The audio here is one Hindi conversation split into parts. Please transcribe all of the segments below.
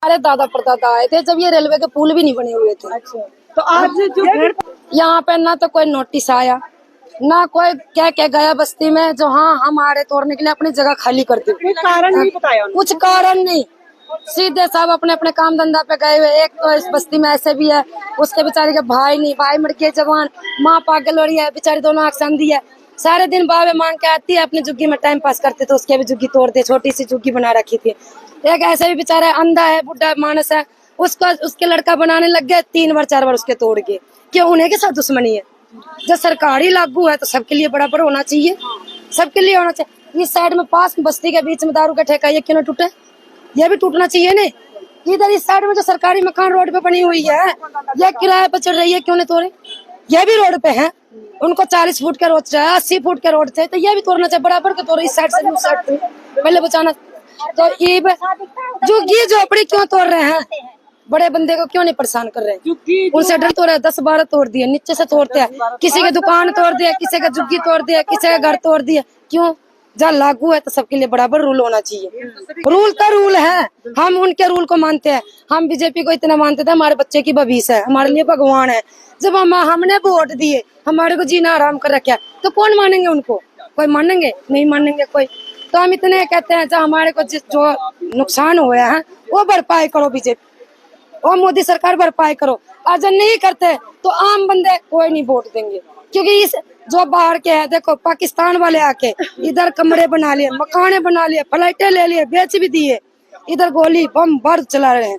हमारे दादा परदादा आए थे जब ये रेलवे के पुल भी नहीं बने हुए थे। अच्छा, तो आज जो यहाँ पे ना तो कोई नोटिस आया, ना कोई क्या क्या गया बस्ती में जो हाँ हम आ रहे तोड़ने के लिए अपनी जगह खाली कर दी। कोई कारण नहीं बताया उन्होंने। कुछ कारण नहीं, सीधे सब अपने अपने काम धंधा पे गए हुए। एक तो इस बस्ती में ऐसे भी है, उसके बेचारे के भाई नहीं, भाई मर गए जवान, माँ पागल हो रही है बेचारी, दोनों आँख समझी है। सारे दिन बाबे मांग के आती है, अपनी झुग्गी में टाइम पास करते तो उसके भी झुग्गी तोड़ दे, छोटी सी झुग्गी बना रखी थी। एक ऐसे भी बेचारा अंधा है, बुढ़ा मानस है, उसको उसके लड़का बनाने लग गए, 3 बार 4 बार उसके तोड़ के। क्यों? उन्हें के साथ दुश्मनी है। जब सरकारी लागू है तो सबके लिए बराबर होना चाहिए, सबके लिए होना चाहिए। इस साइड में पास बस्ती के बीच में दारू का ठेका, ये क्यों ना टूटे? ये भी टूटना चाहिए ने। इधर इस साइड में जो सरकारी मकान रोड पे बनी हुई है, ये किराए पे चढ़ रही है, क्यों नहीं तोड़े? ये भी रोड पे है, उनको 40 फुट के रोड चाहिए, 80 फुट के रोड थे, तो ये भी तोड़ना चाहिए बराबर के तोड़े, इस साइड से भी उस साइड से पहले बचाना। तो ये झुग्गी झोपड़ी क्यों तोड़ रहे हैं? बड़े बंदे को क्यों नहीं परेशान कर रहे हैं? उनसे डर तो रहा है, 10-12 तोड़ दिए, नीचे से तोड़ते हैं, किसी के दुकान तोड़ दिया, किसी का झुग्गी तोड़ दिया, किसी का घर तोड़ दिया। क्यों? जहाँ लागू है तो सबके लिए बराबर रूल होना चाहिए। रूल का रूल है, हम उनके रूल को मानते हैं। हम बीजेपी को इतना मानते थे, हमारे बच्चे की भविष्य है, हमारे लिए भगवान है। जब हमने वोट दिए, हमारे को जीना आराम कर रखा है, तो कौन मानेंगे उनको? कोई मानेंगे? नहीं मानेंगे कोई। तो हम इतने कहते हैं, जब हमारे को जो नुकसान हुआ है वो भरपाई करो बीजेपी और मोदी सरकार, भरपाई करो। आज नहीं करते तो आम बंदे कोई नहीं वोट देंगे, क्योंकि इस जो बाहर के है, देखो पाकिस्तान वाले आके इधर कमरे बना लिए, मकाने बना लिए, फ्लाइटें ले लिए, बेच भी दिए, इधर गोली बम बारूद चला रहे हैं।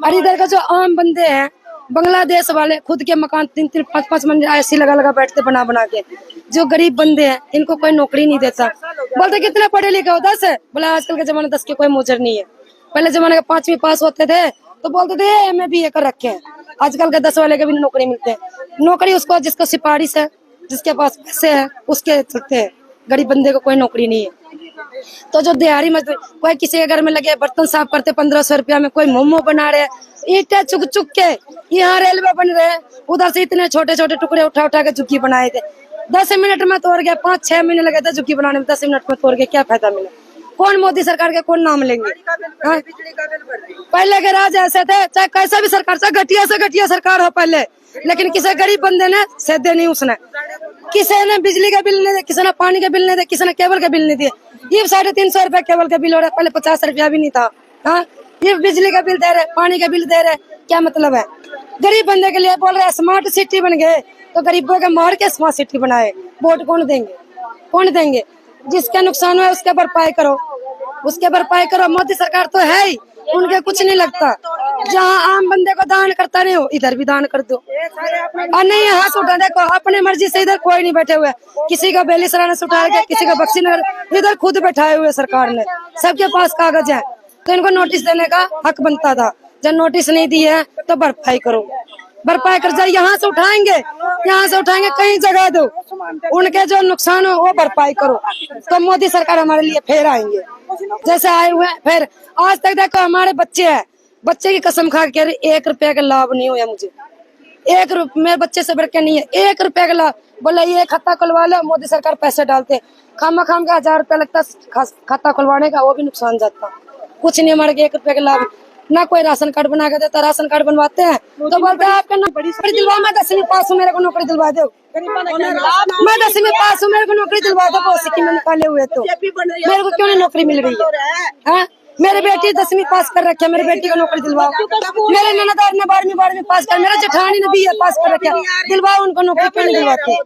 और इधर का जो आम बंदे हैं, बांग्लादेश वाले खुद के मकान 3-3, 5-5 मंजिल ऐसी लगा बैठते बना बना के। जो गरीब बंदे हैं, इनको कोई नौकरी नहीं देता। बोलते कितने पढ़े लिखे हो? 10 है। बोला आजकल के जमाने 10 के कोई मोजर नहीं है। पहले जमाने के 5वीं पास होते थे तो बोलते थे MA BA कर रखे हैं। आजकल के 10 वाले के भी नौकरी मिलते हैं। नौकरी उसको जिसको सिफारिश है, जिसके पास पैसे है, उसके चलते हैं। गरीब बंदे को कोई नौकरी नहीं है। तो जो दिहाड़ी मजदूर, कोई किसी के घर में लगे बर्तन साफ करते 1500 रुपया में, कोई मोमो बना रहे, ईंटें चुक चुक के यहाँ रेलवे बन रहे हैं, उधर से इतने छोटे छोटे टुकड़े उठा उठा के झुग्गी बनाए थे। 10 मिनट में तोड़ गया, 5-6 महीने लगे थे झुग्गी बनाने में, 10 मिनट में तोड़ के क्या फायदा मिला? कौन मोदी सरकार के कौन नाम लेंगे? पहले के राज ऐसे थे, चाहे कैसा भी सरकार, चाहे घटिया से घटिया सरकार हो पहले, लेकिन किसी गरीब बंदे ने सेधे नहीं उसने। किसी ने बिजली का बिल नहीं दिया, किसी ने पानी का बिल नहीं दिया, किसी ने केबल का बिल नहीं दिया। ये 350 रुपया केबल का बिल हो रहा है, पहले 50 रुपया भी नहीं था। हाँ, ये बिजली का बिल दे रहे, पानी का बिल दे रहे, क्या मतलब है? गरीब बंदे के लिए बोल रहे हैं स्मार्ट सिटी बन गए, तो गरीबों के मार के स्मार्ट सिटी बनाए। वोट कौन देंगे? कौन देंगे? जिसका नुकसान हुआ उसके भरपाई करो, उसके भरपाई करो। मोदी सरकार तो है ही, उनके कुछ नहीं लगता। जहाँ आम बंदे को दान करता नहीं हो, इधर भी दान कर दो। और नहीं हाथ उठा, देखो अपने मर्जी से इधर कोई नहीं बैठे हुए, किसी का बेलीसराना से उठा के, किसी का बक्सी नगर, इधर खुद बैठाए हुए सरकार ने, सबके पास कागज है। तो इनको नोटिस देने का हक बनता था। जब नोटिस नहीं दिए तो भरपाई करो, भरपाई कर जाए। यहाँ से उठाएंगे, यहाँ से उठाएंगे, कहीं जगह दो, उनके जो नुकसान हो वो भरपाई करो, तो मोदी सरकार हमारे लिए फिर आएंगे जैसे आए हुए। फिर आज तक देखो हमारे बच्चे हैं, बच्चे की कसम खा के 1 रुपया का लाभ नहीं हुआ मुझे। 1 रुपया मेरे बच्चे से बढ़ के नहीं है, 1 रुपया का लाभ। बोले ये खाता खुलवा लो, मोदी सरकार पैसे डालते, खाम खाम का 1000 रुपया लगता खाता खुलवाने का, वो भी नुकसान जाता। कुछ नहीं, हमारे 1 रुपया का लाभ ना। कोई राशन कार्ड बना के देता, राशन कार्ड बनवाते हैं तो बोलते हैं आपका नौकरी दिलवा, मैं 10वीं पास हूँ, मेरे को नौकरी दिलवा दो। मैं 10वीं पास हूँ, मेरे को नौकरी दिलवा दो। वो सिक्किम में निकाले हुए तो मेरे को क्यों नहीं नौकरी मिल रही है? मेरे बेटी 10वीं पास कर रखी है, मेरी बेटी को नौकरी दिलवाओ। मेरे ननदार ने 12वीं पास कर, मेरा जेठानी ने BA पास कर रखा, दिलवाओ उनको नौकरी, क्यों नहीं दिलवाते?